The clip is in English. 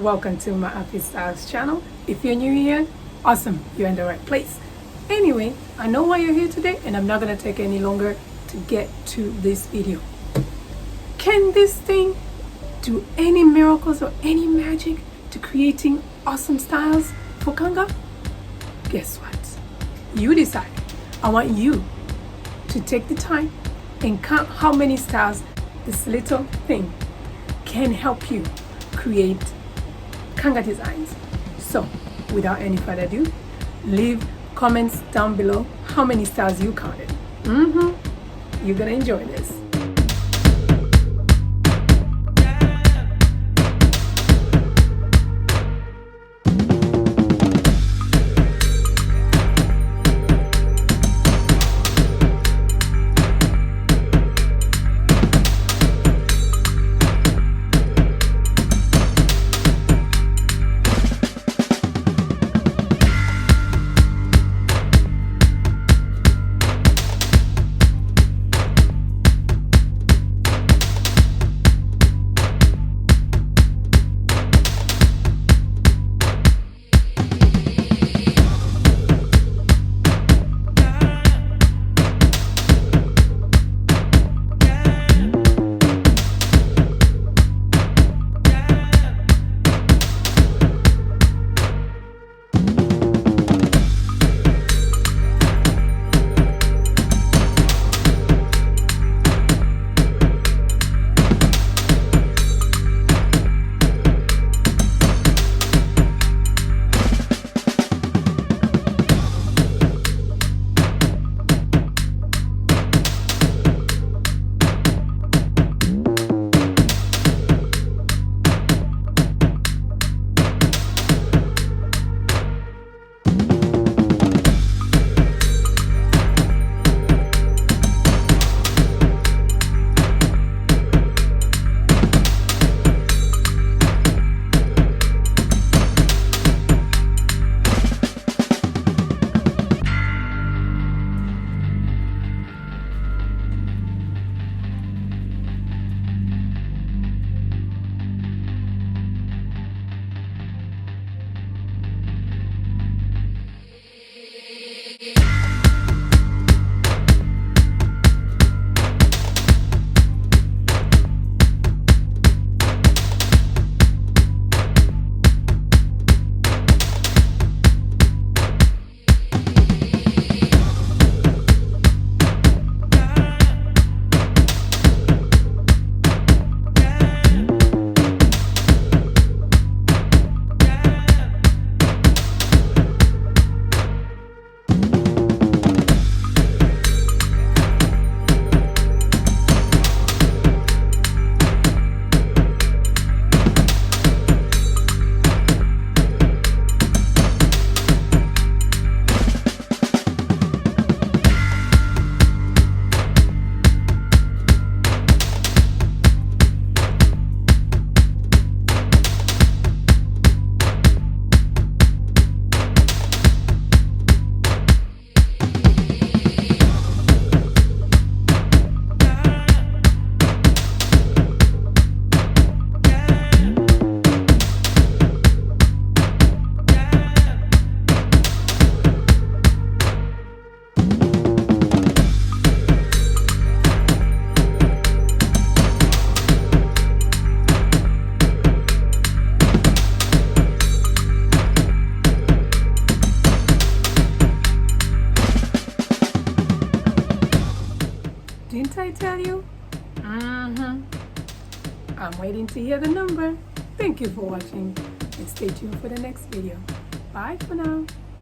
welcome to MaAfriStyles channel. If you're new here, awesome, you're in the right place. Anyway, I know why you're here today and I'm not going to take any longer to get to this video. Can this thing do any miracles or any magic to creating awesome styles for Kanga? Guess what? You decide. I want you to take the time and count how many styles this little thing can help you create Kanga designs. So without any further ado, leave comments down below how many styles you counted. You're gonna enjoy this. Didn't I tell you? I'm waiting to hear the number. Thank you for watching and stay tuned for the next video. Bye for now.